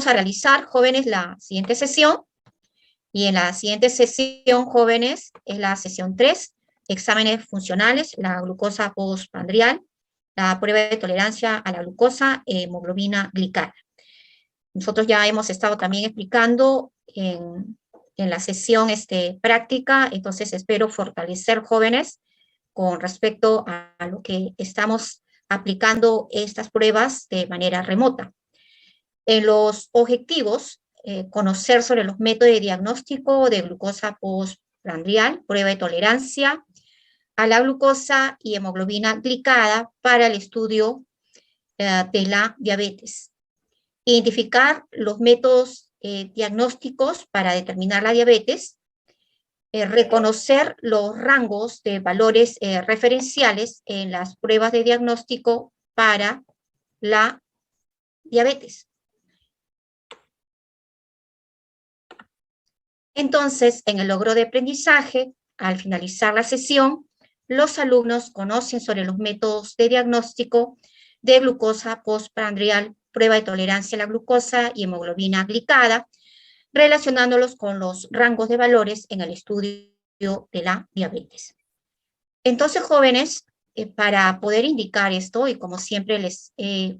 a realizar, jóvenes, la siguiente sesión. Y en la siguiente sesión, jóvenes, es la sesión 3, exámenes funcionales, la glucosa postprandial, la prueba de tolerancia a la glucosa, hemoglobina glicada. Nosotros ya hemos estado también explicando en la sesión práctica, entonces espero fortalecer, jóvenes, con respecto a lo que estamos aplicando estas pruebas de manera remota. En los objetivos, conocer sobre los métodos de diagnóstico de glucosa postprandial, prueba de tolerancia a la glucosa y hemoglobina glicada para el estudio de la diabetes. Identificar los métodos diagnósticos para determinar la diabetes, reconocer los rangos de valores referenciales en las pruebas de diagnóstico para la diabetes. Entonces, en el logro de aprendizaje, al finalizar la sesión, los alumnos conocen sobre los métodos de diagnóstico de glucosa postprandial, prueba de tolerancia a la glucosa y hemoglobina glicada, relacionándolos con los rangos de valores en el estudio de la diabetes. Entonces, jóvenes, para poder indicar esto, y como siempre les he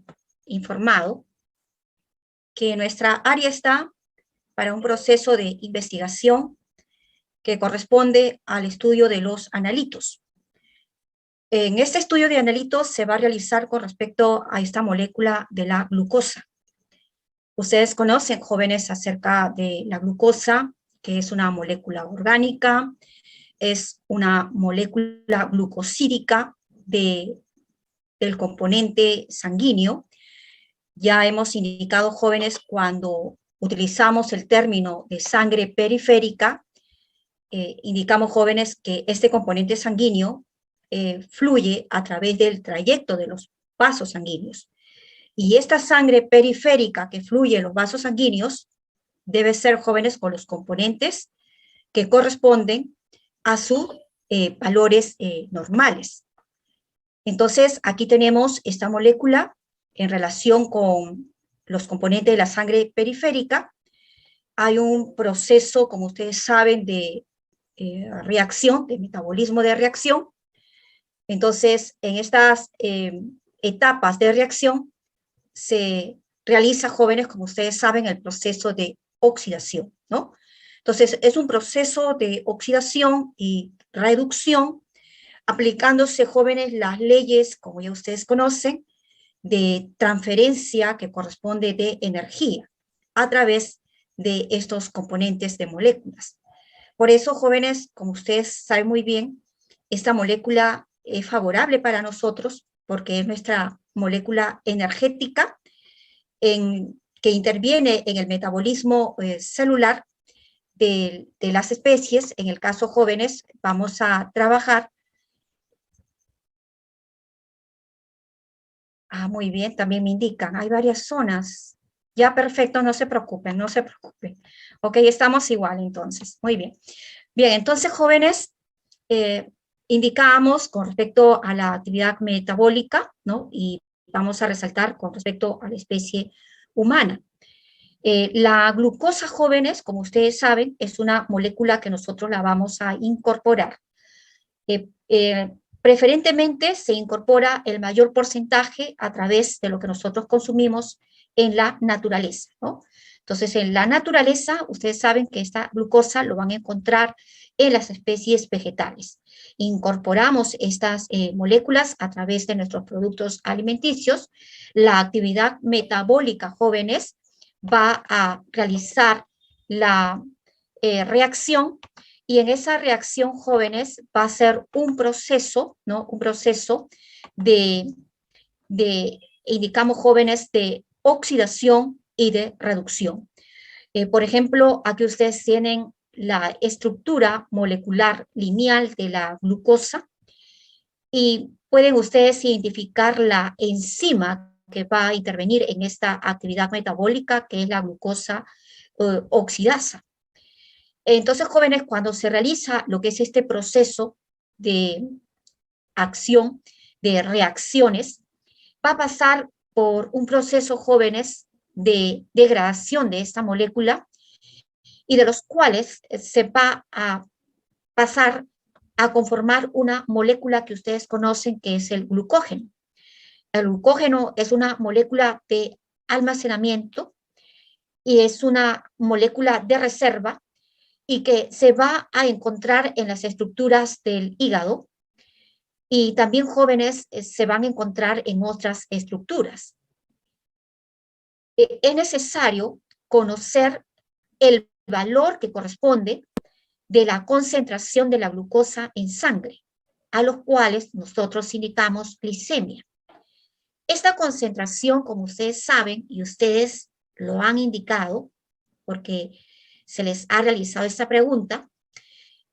informado, que nuestra área está para un proceso de investigación que corresponde al estudio de los analitos. En este estudio de analitos se va a realizar con respecto a esta molécula de la glucosa. Ustedes conocen, jóvenes, acerca de la glucosa, que es una molécula orgánica, es una molécula glucosídica del componente sanguíneo. Ya hemos indicado, jóvenes, cuando utilizamos el término de sangre periférica, indicamos, jóvenes, que este componente sanguíneo fluye a través del trayecto de los vasos sanguíneos. Y esta sangre periférica que fluye en los vasos sanguíneos debe ser, jóvenes, con los componentes que corresponden a sus valores normales. Entonces, aquí tenemos esta molécula en relación con los componentes de la sangre periférica. Hay un proceso, como ustedes saben, de reacción, de metabolismo de reacción. Entonces, en estas etapas de reacción se realiza, jóvenes, como ustedes saben, el proceso de oxidación, ¿no? Entonces, es un proceso de oxidación y reducción, aplicándose, jóvenes, las leyes, como ya ustedes conocen, de transferencia que corresponde de energía a través de estos componentes de moléculas. Por eso, jóvenes, como ustedes saben muy bien, esta molécula es favorable para nosotros porque es nuestra molécula energética que interviene en el metabolismo celular de las especies. En el caso, jóvenes, vamos a trabajar. Muy bien, también me indican, hay varias zonas. Ya, perfecto, no se preocupen, no se preocupen. Ok, estamos igual entonces, muy bien. Bien, entonces, jóvenes, indicamos con respecto a la actividad metabólica, ¿no? Y vamos a resaltar con respecto a la especie humana. La glucosa, jóvenes, como ustedes saben, es una molécula que nosotros la vamos a incorporar. Preferentemente se incorpora el mayor porcentaje a través de lo que nosotros consumimos en la naturaleza, ¿no? Entonces, en la naturaleza, ustedes saben que esta glucosa lo van a encontrar en las especies vegetales. Incorporamos estas moléculas a través de nuestros productos alimenticios. La actividad metabólica, jóvenes, va a realizar la reacción, y en esa reacción, jóvenes, va a ser un proceso, ¿no? Un proceso indicamos, jóvenes, de oxidación y de reducción. Por ejemplo, aquí ustedes tienen la estructura molecular lineal de la glucosa y pueden ustedes identificar la enzima que va a intervenir en esta actividad metabólica, que es la glucosa oxidasa. Entonces, jóvenes, cuando se realiza lo que es este proceso de acción, de reacciones, va a pasar por un proceso, jóvenes, de degradación de esta molécula y de los cuales se va a pasar a conformar una molécula que ustedes conocen que es el glucógeno. El glucógeno es una molécula de almacenamiento y es una molécula de reserva y que se va a encontrar en las estructuras del hígado y también jóvenes se van a encontrar en otras estructuras. Es necesario conocer el valor que corresponde de la concentración de la glucosa en sangre, a los cuales nosotros indicamos glicemia. Esta concentración, como ustedes saben, y ustedes lo han indicado, porque se les ha realizado esta pregunta,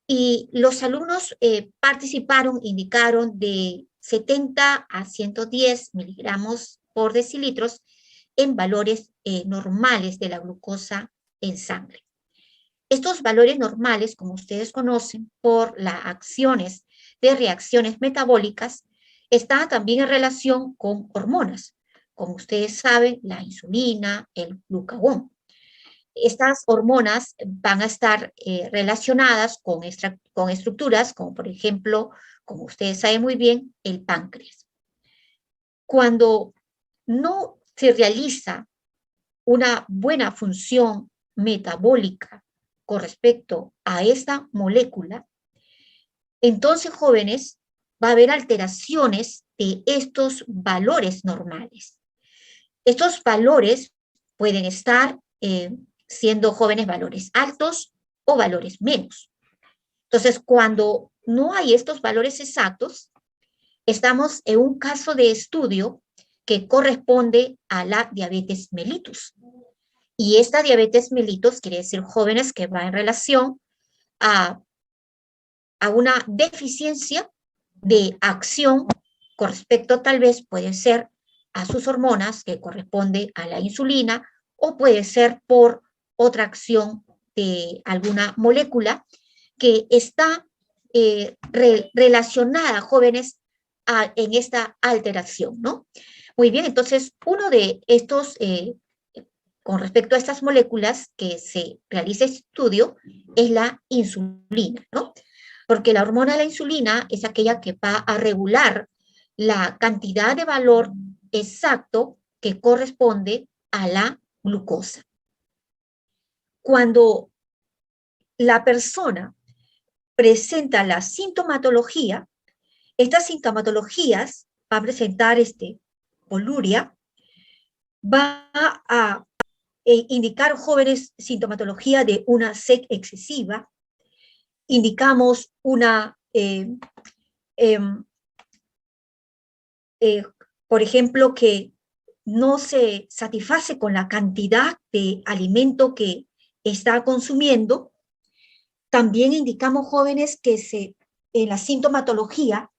y los alumnos participaron, indicaron de 70 a 110 miligramos por decilitros en valores normales de la glucosa en sangre. Estos valores normales, como ustedes conocen, por las acciones de reacciones metabólicas, están también en relación con hormonas. Como ustedes saben, la insulina, el glucagón. Estas hormonas van a estar relacionadas con estructuras como, por ejemplo, como ustedes saben muy bien, el páncreas. Cuando no se realiza una buena función metabólica con respecto a esta molécula, entonces, jóvenes, va a haber alteraciones de estos valores normales. Estos valores pueden estar siendo jóvenes valores altos o valores menos. Entonces, cuando no hay estos valores exactos, estamos en un caso de estudio que corresponde a la diabetes mellitus. Y esta diabetes mellitus quiere decir jóvenes que va en relación a una deficiencia de acción con respecto tal vez puede ser a sus hormonas que corresponde a la insulina o puede ser por otra acción de alguna molécula que está relacionada, jóvenes, en esta alteración, ¿no? Muy bien, entonces uno de estos, con respecto a estas moléculas que se realiza estudio, es la insulina, ¿no? Porque la hormona de la insulina es aquella que va a regular la cantidad de valor exacto que corresponde a la glucosa. Cuando la persona presenta la sintomatología, estas sintomatologías va a presentar poluria, va a indicar jóvenes sintomatología de una sed excesiva, indicamos una, por ejemplo, que no se satisface con la cantidad de alimento que está consumiendo. También indicamos jóvenes que en la sintomatología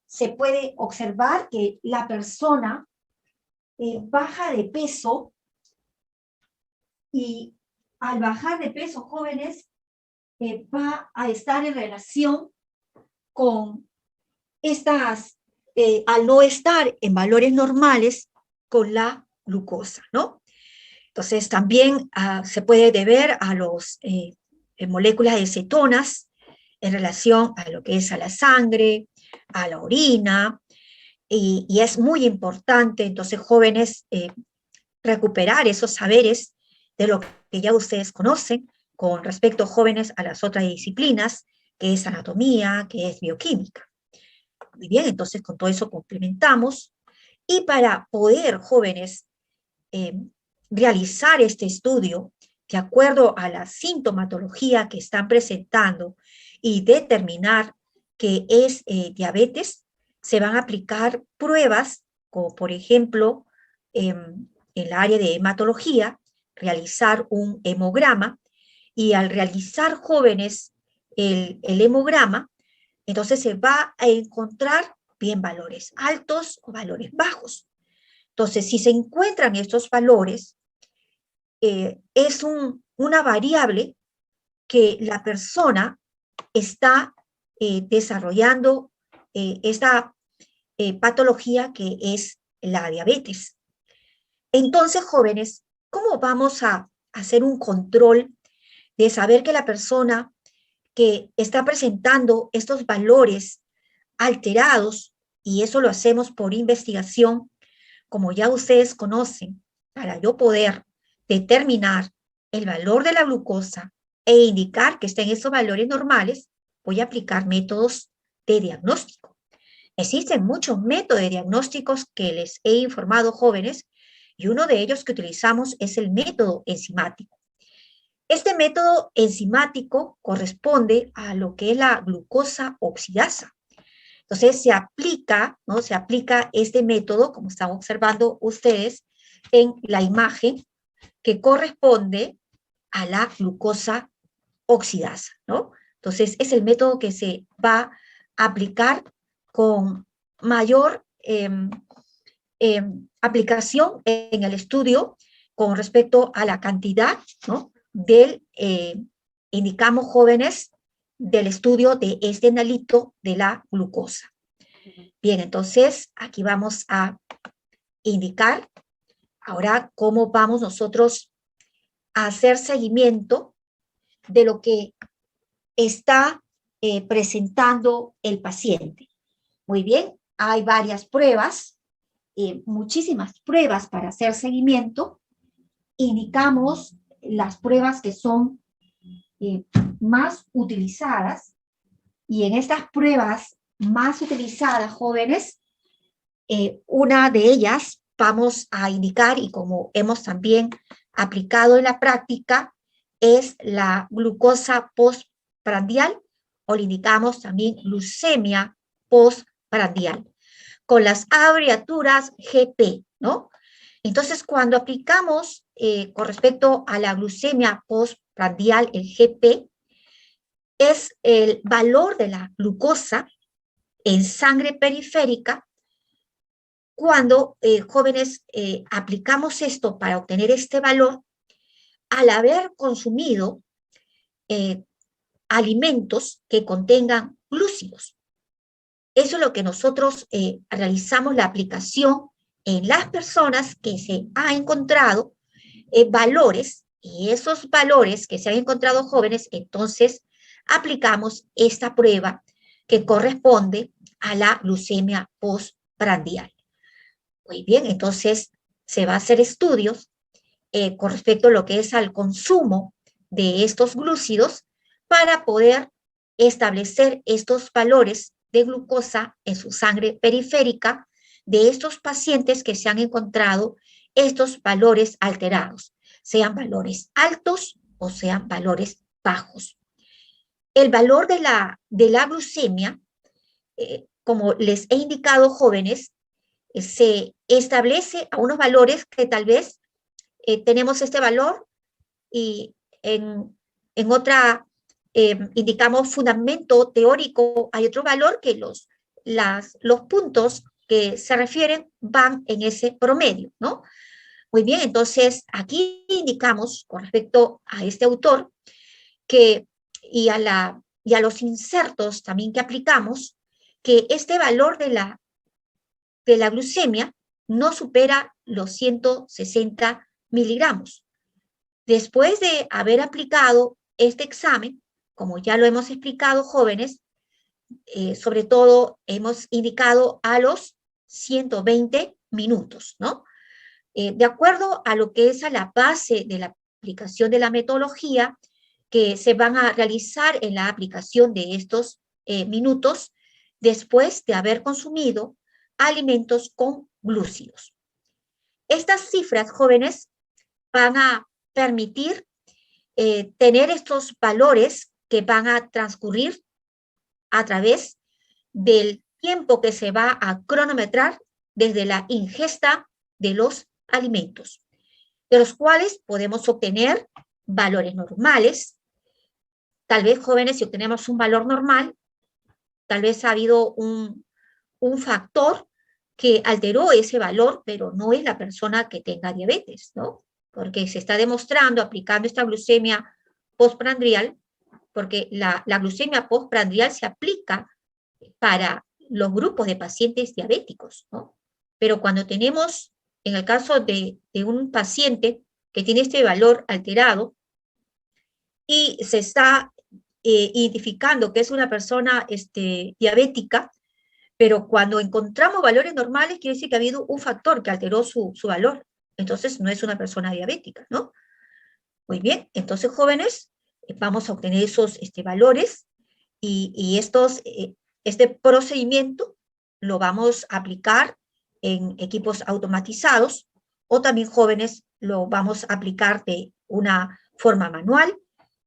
se puede observar que la persona baja de peso y al bajar de peso, jóvenes, va a estar en relación con estas, al no estar en valores normales con la glucosa, ¿no? Entonces también se puede deber a las moléculas de cetonas en relación a lo que es a la sangre, a la orina, y es muy importante, entonces, jóvenes, recuperar esos saberes de lo que ya ustedes conocen con respecto, jóvenes, a las otras disciplinas, que es anatomía, que es bioquímica. Muy bien, entonces con todo eso complementamos. Y para poder, jóvenes, realizar este estudio de acuerdo a la sintomatología que están presentando y determinar que es diabetes, se van a aplicar pruebas, como por ejemplo, en el área de hematología, realizar un hemograma, y al realizar, jóvenes, el hemograma, entonces se va a encontrar bien valores altos o valores bajos. Entonces, si se encuentran estos valores, es una variable que la persona está desarrollando esta patología que es la diabetes. Entonces, jóvenes, ¿cómo vamos a hacer un control de saber que la persona que está presentando estos valores alterados, y eso lo hacemos por investigación, como ya ustedes conocen, para yo poder determinar el valor de la glucosa e indicar que está en esos valores normales, voy a aplicar métodos de diagnóstico? Existen muchos métodos de diagnósticos que les he informado, jóvenes, y uno de ellos que utilizamos es el método enzimático. Este método enzimático corresponde a lo que es la glucosa oxidasa. Entonces se aplica, ¿no? Se aplica este método, como están observando ustedes en la imagen, que corresponde a la glucosa oxidasa, ¿no? Entonces es el método que se va a aplicar con mayor aplicación en el estudio con respecto a la cantidad, ¿no? Del, indicamos, jóvenes, del estudio de este analito de la glucosa. Bien, entonces aquí vamos a indicar ahora cómo vamos nosotros a hacer seguimiento de lo que está presentando el paciente. Muy bien, hay varias pruebas, muchísimas pruebas para hacer seguimiento. Indicamos las pruebas que son más utilizadas, y en estas pruebas más utilizadas, jóvenes, una de ellas vamos a indicar, y como hemos también aplicado en la práctica, es la glucosa postprandial, o le indicamos también glucemia postprandial, con las abreviaturas GP, ¿no? Entonces, cuando aplicamos con respecto a la glucemia postprandial, el GP, es el valor de la glucosa en sangre periférica. Cuando, jóvenes, aplicamos esto para obtener este valor, al haber consumido alimentos que contengan glúcidos. Eso es lo que nosotros realizamos la aplicación en las personas que se ha encontrado valores, y esos valores que se han encontrado, jóvenes, entonces aplicamos esta prueba que corresponde a la glucemia postprandial. Muy bien, entonces se va a hacer estudios con respecto a lo que es al consumo de estos glúcidos para poder establecer estos valores de glucosa en su sangre periférica de estos pacientes que se han encontrado estos valores alterados, sean valores altos o sean valores bajos. El valor de la glucemia, como les he indicado, jóvenes, se establece a unos valores que tal vez tenemos este valor, y en otra, indicamos fundamento teórico, hay otro valor que los puntos que se refieren van en ese promedio, ¿no? Muy bien, entonces aquí indicamos con respecto a este autor que, y a los insertos también que aplicamos, que este valor de la glucemia no supera los 160 miligramos. Después de haber aplicado este examen, como ya lo hemos explicado, jóvenes, sobre todo hemos indicado a los 120 minutos, ¿no? De acuerdo a lo que es a la base de la aplicación de la metodología que se van a realizar en la aplicación de estos minutos después de haber consumido alimentos con glúcidos. Estas cifras, jóvenes, van a permitir tener estos valores que van a transcurrir a través del tiempo que se va a cronometrar desde la ingesta de los alimentos, de los cuales podemos obtener valores normales. Tal vez, jóvenes, si obtenemos un valor normal, tal vez ha habido un factor que alteró ese valor, pero no es la persona que tenga diabetes, ¿no? Porque se está demostrando, aplicando esta glucemia postprandial, porque la glucemia postprandial se aplica para los grupos de pacientes diabéticos, ¿no? Pero cuando tenemos, en el caso de un paciente que tiene este valor alterado y se está identificando que es una persona diabética, pero cuando encontramos valores normales, quiere decir que ha habido un factor que alteró su valor. Entonces, no es una persona diabética, ¿no? Muy bien, entonces, jóvenes, vamos a obtener esos valores y este procedimiento lo vamos a aplicar en equipos automatizados o también, jóvenes, lo vamos a aplicar de una forma manual,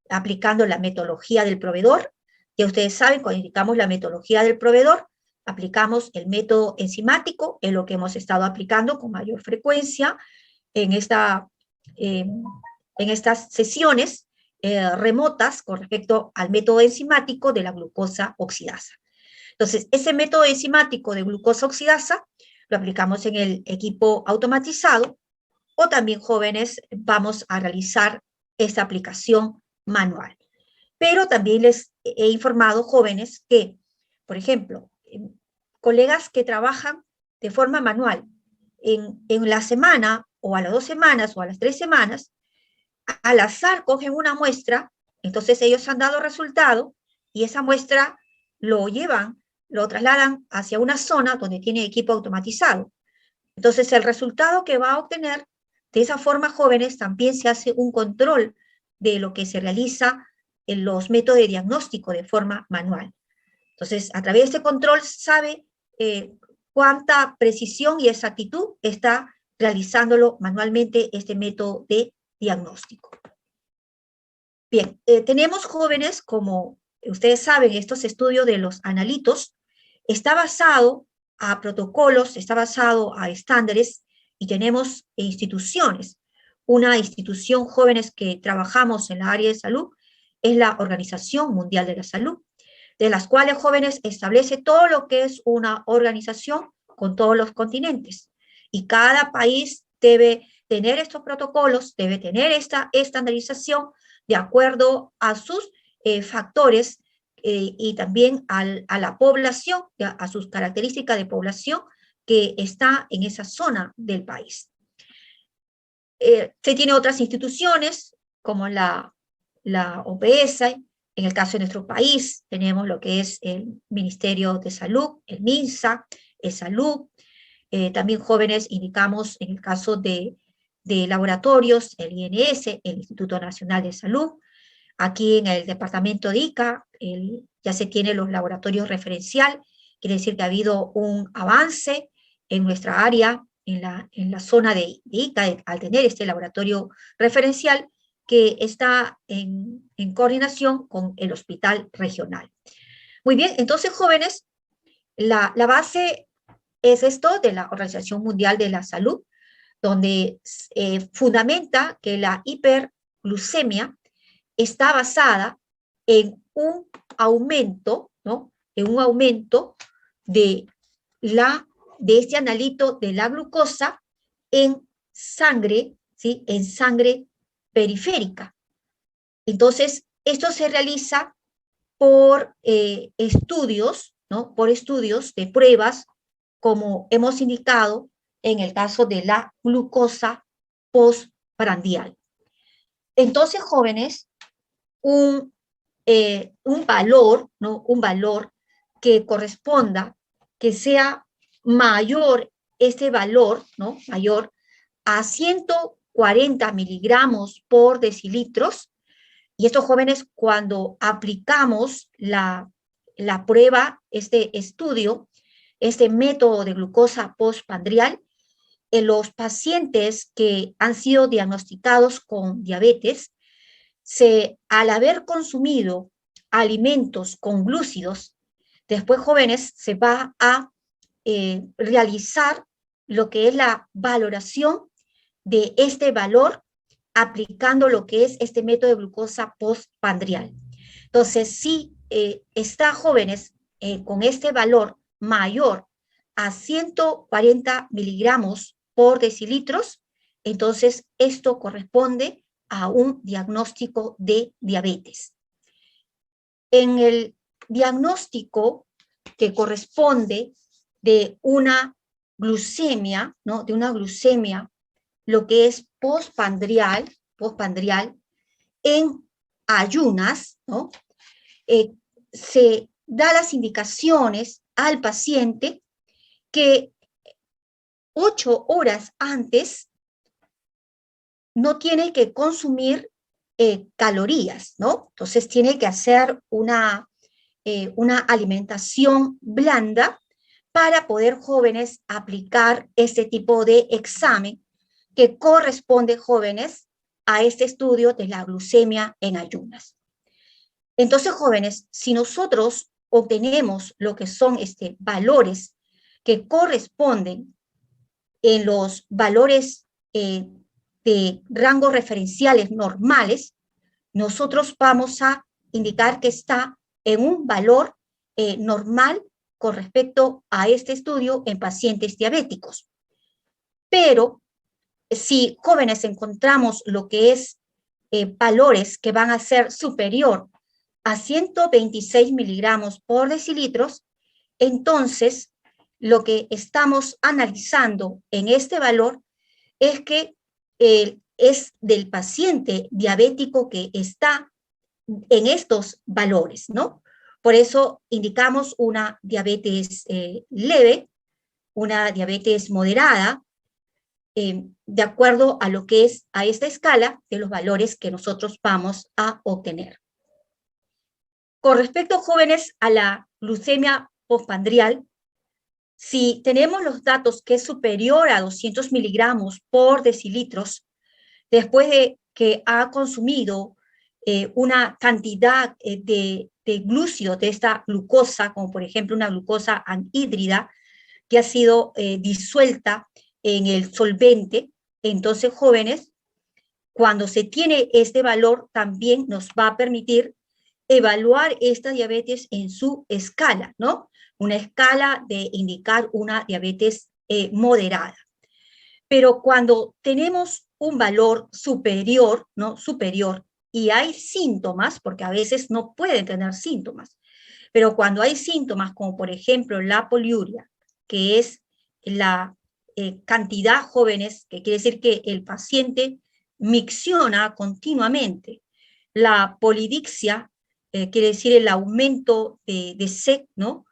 aplicando la metodología del proveedor. Ya ustedes saben, cuando indicamos la metodología del proveedor, aplicamos el método enzimático, en lo que hemos estado aplicando con mayor frecuencia en, en estas sesiones remotas con respecto al método enzimático de la glucosa oxidasa. Entonces, ese método enzimático de glucosa oxidasa lo aplicamos en el equipo automatizado o también, jóvenes, vamos a realizar esta aplicación manual. Pero también les he informado, jóvenes, que, por ejemplo, colegas que trabajan de forma manual en la semana o a las 2 semanas o a las 3 semanas, al azar cogen una muestra, entonces ellos han dado resultado y esa muestra lo llevan, lo trasladan hacia una zona donde tiene equipo automatizado. Entonces el resultado que va a obtener de esa forma, jóvenes, también se hace un control de lo que se realiza en los métodos de diagnóstico de forma manual. Entonces, a través de este control sabe cuánta precisión y exactitud está realizándolo manualmente este método de diagnóstico. Bien, tenemos, jóvenes, como ustedes saben, estos estudios de los analitos, está basado a protocolos, está basado a estándares y tenemos instituciones. Una institución, jóvenes, que trabajamos en la área de salud es la Organización Mundial de la Salud, de las cuales, jóvenes, establece todo lo que es una organización con todos los continentes. Y cada país debe tener estos protocolos, debe tener esta estandarización de acuerdo a sus factores y también a la población, a sus características de población que está en esa zona del país. Se tiene otras instituciones como la OPS. En el caso de nuestro país tenemos lo que es el Ministerio de Salud, el MINSA, el Salud. También, jóvenes, indicamos en el caso de laboratorios, el INS, el Instituto Nacional de Salud. Aquí en el departamento de Ica ya se tienen los laboratorios referencial, quiere decir que ha habido un avance en nuestra área, en la zona de Ica, al tener este laboratorio referencial que está en coordinación con el hospital regional. Muy bien, entonces, jóvenes, la base es esto de la Organización Mundial de la Salud, donde fundamenta que la hiperglucemia está basada en un aumento, ¿no? En un aumento de este analito de la glucosa en sangre, ¿sí? En sangre periférica. Entonces, esto se realiza por estudios, ¿no? Por estudios de pruebas, como hemos indicado en el caso de la glucosa postprandial. Entonces, jóvenes, un valor, ¿no? Un valor que corresponda, que sea mayor este valor, ¿no? Mayor a 140 miligramos por decilitros. Y estos, jóvenes, cuando aplicamos la prueba, este estudio, este método de glucosa postprandial, en los pacientes que han sido diagnosticados con diabetes, al haber consumido alimentos con glúcidos, después, jóvenes, se va a realizar lo que es la valoración de este valor aplicando lo que es este método de glucosa postprandial. Entonces, si está, jóvenes, con este valor mayor a 140 miligramos por decilitros, entonces esto corresponde a un diagnóstico de diabetes. En el diagnóstico que corresponde de una glucemia, ¿no? De una glucemia lo que es postpandrial en ayunas, ¿no? Se da las indicaciones al paciente que 8 horas antes no tiene que consumir calorías, ¿no? Entonces tiene que hacer una alimentación blanda para poder, jóvenes, aplicar este tipo de examen que corresponde, jóvenes, a este estudio de la glucemia en ayunas. Entonces, jóvenes, si nosotros obtenemos lo que son valores que corresponden en los valores de rangos referenciales normales, nosotros vamos a indicar que está en un valor normal con respecto a este estudio en pacientes diabéticos. Pero si, jóvenes, encontramos lo que es valores que van a ser superior a 126 miligramos por decilitros, entonces lo que estamos analizando en este valor es que es del paciente diabético que está en estos valores, ¿no? Por eso indicamos una diabetes leve, una diabetes moderada, de acuerdo a lo que es a esta escala de los valores que nosotros vamos a obtener. Con respecto, jóvenes, a la glucemia postpandrial, si tenemos los datos que es superior a 200 miligramos por decilitros, después de que ha consumido una cantidad de glúcido de esta glucosa, como por ejemplo una glucosa anhídrida, que ha sido disuelta en el solvente, entonces, jóvenes, cuando se tiene este valor, también nos va a permitir evaluar esta diabetes en su escala, ¿no? Una escala de indicar una diabetes moderada. Pero cuando tenemos un valor superior, ¿no? Superior, y hay síntomas, porque a veces no pueden tener síntomas, pero cuando hay síntomas, como por ejemplo la poliuria, que es la cantidad, jóvenes, que quiere decir que el paciente micciona continuamente. La polidixia, quiere decir el aumento de sed, ¿no?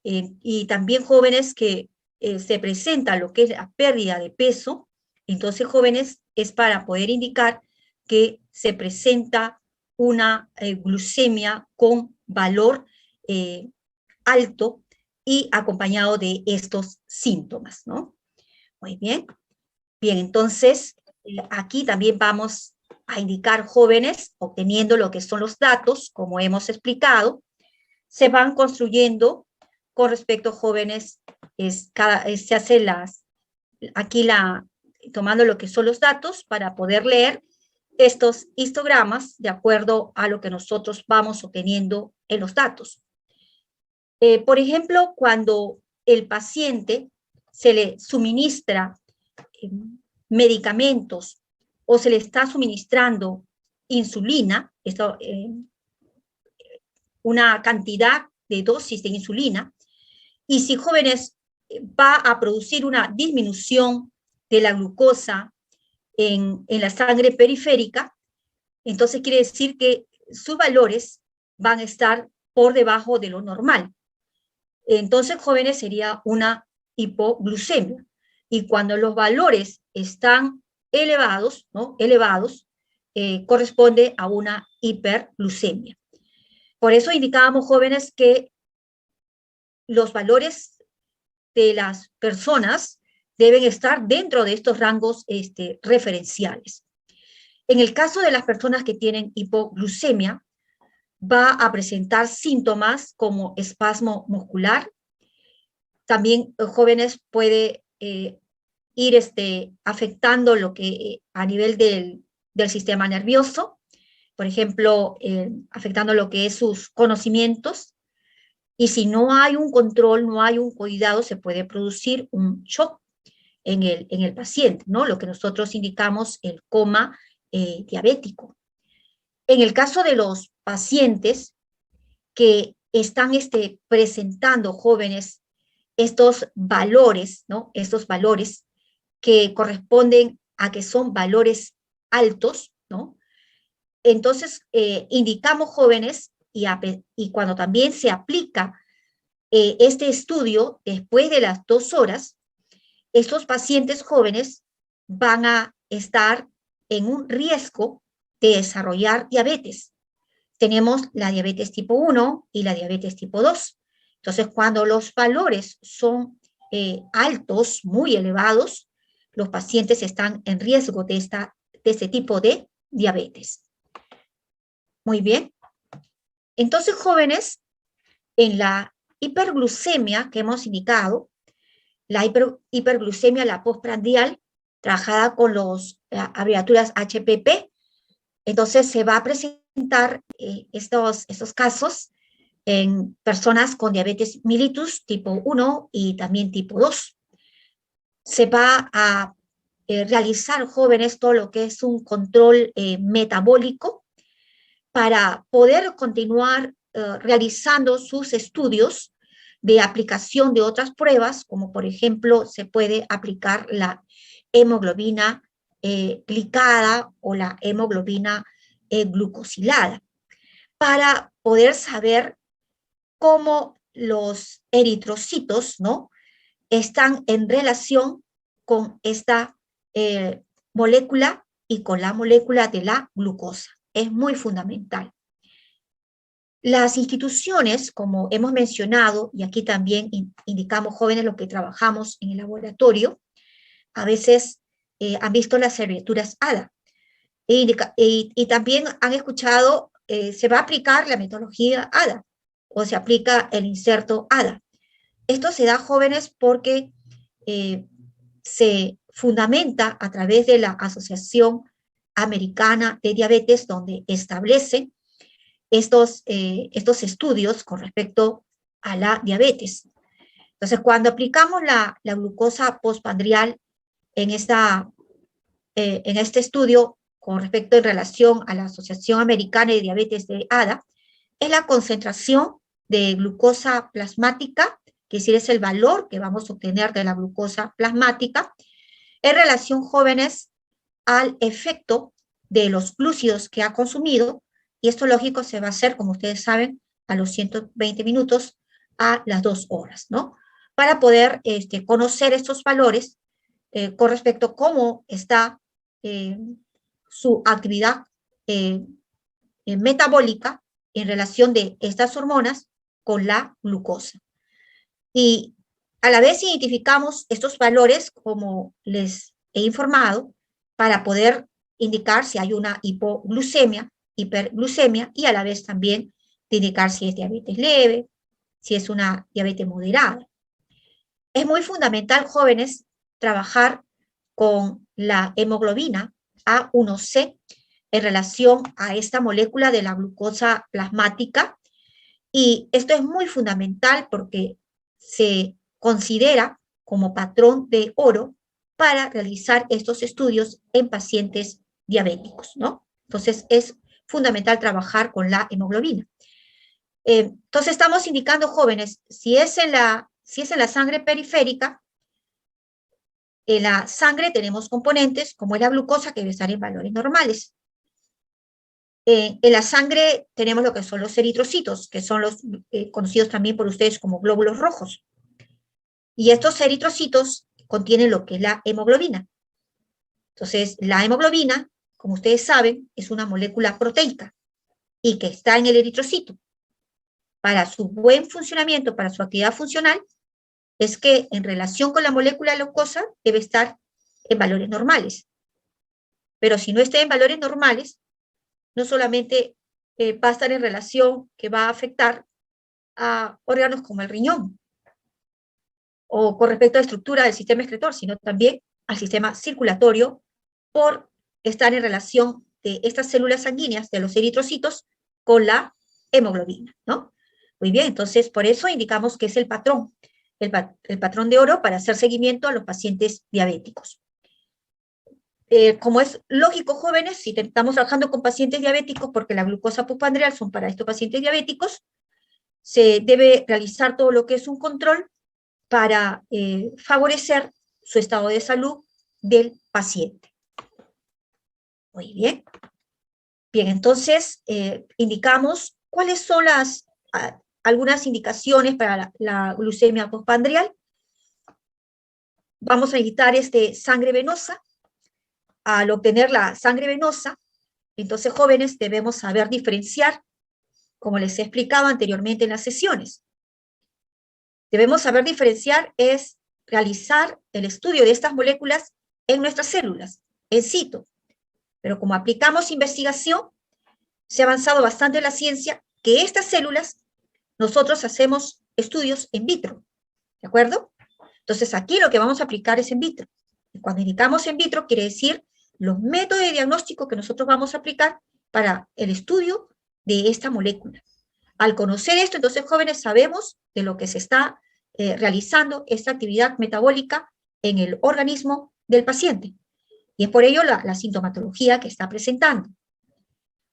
Y también, jóvenes, que se presenta lo que es la pérdida de peso. Entonces, jóvenes, es para poder indicar que se presenta una glucemia con valor alto y acompañado de estos síntomas, ¿no? Muy bien. Bien, entonces, aquí también vamos a indicar, jóvenes, obteniendo lo que son los datos, como hemos explicado, se van construyendo con respecto, jóvenes, se hace aquí tomando lo que son los datos para poder leer estos histogramas de acuerdo a lo que nosotros vamos obteniendo en los datos. Por ejemplo, cuando el paciente se le suministra medicamentos o se le está suministrando insulina, una cantidad de dosis de insulina, y si, jóvenes, va a producir una disminución de la glucosa en la sangre periférica, entonces quiere decir que sus valores van a estar por debajo de lo normal. Entonces, jóvenes, sería una hipoglucemia. Y cuando los valores están elevados, ¿no? Elevados, corresponde a una hiperglucemia. Por eso indicábamos, jóvenes, que los valores de las personas deben estar dentro de estos rangos referenciales. En el caso de las personas que tienen hipoglucemia, va a presentar síntomas como espasmo muscular. También, jóvenes, puede ir afectando lo que a nivel del sistema nervioso, por ejemplo, afectando lo que es sus conocimientos, y si no hay un control, no hay un cuidado, se puede producir un shock en el paciente, ¿no? Lo que nosotros indicamos el coma diabético. En el caso de los pacientes que están presentando, jóvenes, estos valores, ¿no? Estos valores que corresponden a que son valores altos, ¿no? Entonces, indicamos jóvenes y cuando también se aplica este estudio, después de las 2 horas, estos pacientes jóvenes van a estar en un riesgo de desarrollar diabetes. Tenemos la diabetes tipo 1 y la diabetes tipo 2. Entonces, cuando los valores son altos, muy elevados, los pacientes están en riesgo de este tipo de diabetes. Muy bien. Entonces, jóvenes, en la hiperglucemia que hemos indicado, la hiperglucemia, la postprandial, trabajada con las abreviaturas HPP, entonces se va a presentar estos casos en personas con diabetes mellitus tipo 1 y también tipo 2. Se va a realizar, jóvenes, todo lo que es un control metabólico para poder continuar realizando sus estudios de aplicación de otras pruebas, como por ejemplo se puede aplicar la hemoglobina glicada o la hemoglobina glucosilada, para poder saber cómo los eritrocitos, ¿no?, están en relación con esta molécula y con la molécula de la glucosa. Es muy fundamental. Las instituciones, como hemos mencionado, y aquí también indicamos jóvenes los que trabajamos en el laboratorio, a veces han visto las abreviaturas ADA, y también han escuchado, se va a aplicar la metodología ADA, o se aplica el inserto ADA. Esto se da, jóvenes, porque se fundamenta a través de la Asociación Americana de Diabetes, donde establece estos estudios con respecto a la diabetes. Entonces, cuando aplicamos la glucosa postprandial en este estudio con respecto en relación a la Asociación Americana de Diabetes de ADA, es la concentración de glucosa plasmática, que es decir, es el valor que vamos a obtener de la glucosa plasmática, en relación, jóvenes, al efecto de los glúcidos que ha consumido, y esto lógico se va a hacer, como ustedes saben, a los 120 minutos a las 2 horas, ¿no? Para poder conocer estos valores con respecto a cómo está su actividad metabólica en relación de estas hormonas con la glucosa. Y a la vez identificamos estos valores, como les he informado, para poder indicar si hay una hipoglucemia, hiperglucemia, y a la vez también de indicar si es diabetes leve, si es una diabetes moderada. Es muy fundamental, jóvenes, trabajar con la hemoglobina A1C en relación a esta molécula de la glucosa plasmática, y esto es muy fundamental porque se considera como patrón de oro para realizar estos estudios en pacientes diabéticos, ¿no? Entonces, es fundamental trabajar con la hemoglobina. Entonces, estamos indicando, jóvenes, si es en la sangre periférica, en la sangre tenemos componentes como es la glucosa, que debe estar en valores normales. En la sangre tenemos lo que son los eritrocitos, que son los conocidos también por ustedes como glóbulos rojos. Y estos eritrocitos contienen lo que es la hemoglobina. Entonces, la hemoglobina, como ustedes saben, es una molécula proteica y que está en el eritrocito. Para su buen funcionamiento, para su actividad funcional, es que en relación con la molécula de glucosa debe estar en valores normales. Pero si no está en valores normales, no solamente va a estar en relación que va a afectar a órganos como el riñón, o con respecto a la estructura del sistema excretor, sino también al sistema circulatorio, por estar en relación de estas células sanguíneas, de los eritrocitos, con la hemoglobina, ¿no? Muy bien, entonces por eso indicamos que es el patrón de oro para hacer seguimiento a los pacientes diabéticos. Como es lógico, jóvenes, si estamos trabajando con pacientes diabéticos, porque la glucosa postprandial son para estos pacientes diabéticos, se debe realizar todo lo que es un control para favorecer su estado de salud del paciente. Muy bien. Bien, entonces indicamos cuáles son algunas indicaciones para la glucemia postprandial. Vamos a necesitar sangre venosa. Al obtener la sangre venosa, entonces, jóvenes, debemos saber diferenciar, como les he explicado anteriormente en las sesiones. Debemos saber diferenciar es realizar el estudio de estas moléculas en nuestras células, in situ. Pero como aplicamos investigación, se ha avanzado bastante en la ciencia que estas células, nosotros hacemos estudios in vitro, ¿de acuerdo? Entonces, aquí lo que vamos a aplicar es in vitro. Y cuando indicamos in vitro, quiere decir los métodos de diagnóstico que nosotros vamos a aplicar para el estudio de esta molécula. Al conocer esto, entonces, jóvenes, sabemos de lo que se está realizando esta actividad metabólica en el organismo del paciente. Y es por ello la sintomatología que está presentando.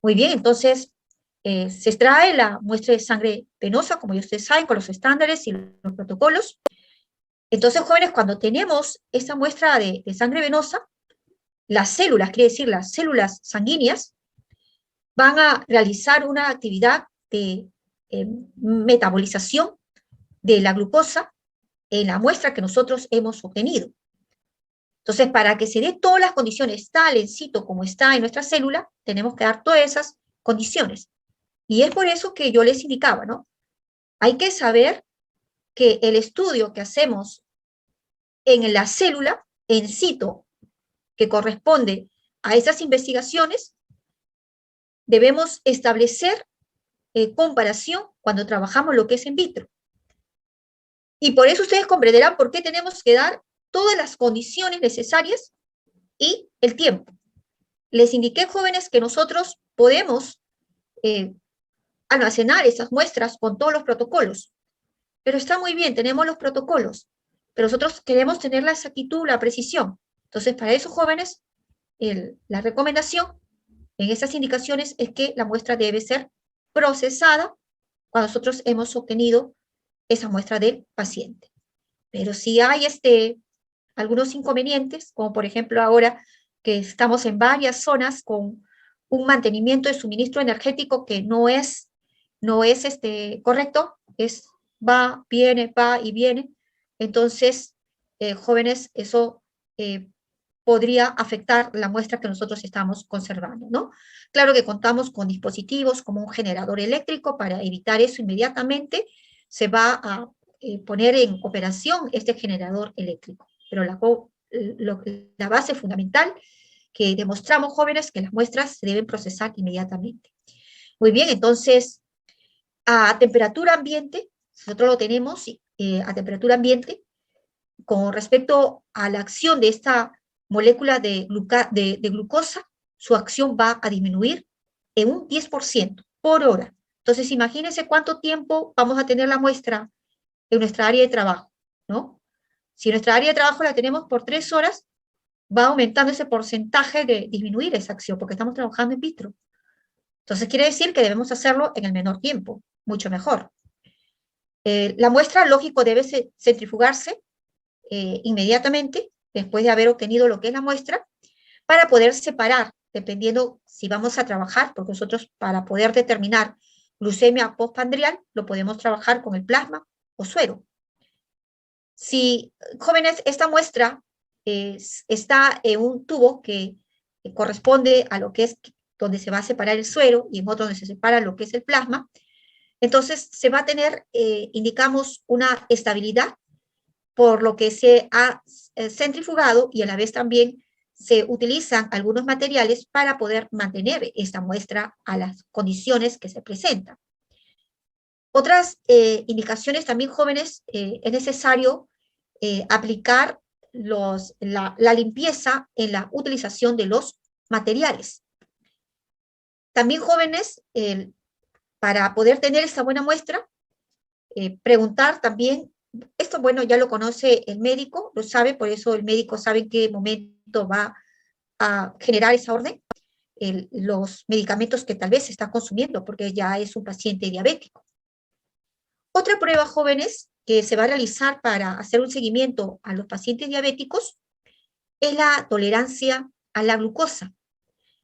Muy bien, entonces, se extrae la muestra de sangre venosa, como ya ustedes saben, con los estándares y los protocolos. Entonces, jóvenes, cuando tenemos esta muestra de sangre venosa, las células, quiere decir las células sanguíneas, van a realizar una actividad de metabolización de la glucosa en la muestra que nosotros hemos obtenido. Entonces, para que se dé todas las condiciones tal en situ como está en nuestra célula, tenemos que dar todas esas condiciones. Y es por eso que yo les indicaba, ¿no? Hay que saber que el estudio que hacemos en la célula en situ, que corresponde a esas investigaciones, debemos establecer comparación cuando trabajamos lo que es in vitro. Y por eso ustedes comprenderán por qué tenemos que dar todas las condiciones necesarias y el tiempo. Les indiqué, jóvenes, que nosotros podemos almacenar esas muestras con todos los protocolos. Pero está muy bien, tenemos los protocolos, pero nosotros queremos tener la exactitud, la precisión. Entonces, para esos jóvenes, la recomendación en estas indicaciones es que la muestra debe ser procesada cuando nosotros hemos obtenido esa muestra del paciente. Pero si hay algunos inconvenientes, como por ejemplo ahora que estamos en varias zonas con un mantenimiento de suministro energético que no es correcto, va y viene, entonces, jóvenes, eso podría afectar la muestra que nosotros estamos conservando, ¿no? Claro que contamos con dispositivos como un generador eléctrico para evitar eso inmediatamente, se va a poner en operación este generador eléctrico, pero la base fundamental que demostramos, jóvenes, que las muestras se deben procesar inmediatamente. Muy bien, entonces, a temperatura ambiente, nosotros lo tenemos a temperatura ambiente, con respecto a la acción de esta molécula de glucosa, su acción va a disminuir en un 10% por hora. Entonces, imagínense cuánto tiempo vamos a tener la muestra en nuestra área de trabajo, ¿no? Si nuestra área de trabajo la tenemos por 3 horas, va aumentando ese porcentaje de disminuir esa acción, porque estamos trabajando in vitro. Entonces, quiere decir que debemos hacerlo en el menor tiempo, mucho mejor. La muestra, lógico, debe centrifugarse inmediatamente, después de haber obtenido lo que es la muestra, para poder separar, dependiendo si vamos a trabajar, porque nosotros para poder determinar glucemia postprandial, lo podemos trabajar con el plasma o suero. Si, jóvenes, esta muestra está en un tubo que corresponde a lo que es donde se va a separar el suero y en otro donde se separa lo que es el plasma, entonces se va a tener, indicamos, una estabilidad por lo que se ha centrifugado y a la vez también se utilizan algunos materiales para poder mantener esta muestra a las condiciones que se presentan. Otras indicaciones también, jóvenes, es necesario aplicar la limpieza en la utilización de los materiales. También, jóvenes, para poder tener esta buena muestra, preguntar también, esto, bueno, ya lo conoce el médico, lo sabe, por eso el médico sabe en qué momento va a generar esa orden, los medicamentos que tal vez se está consumiendo, porque ya es un paciente diabético. Otra prueba, jóvenes, que se va a realizar para hacer un seguimiento a los pacientes diabéticos es la tolerancia a la glucosa.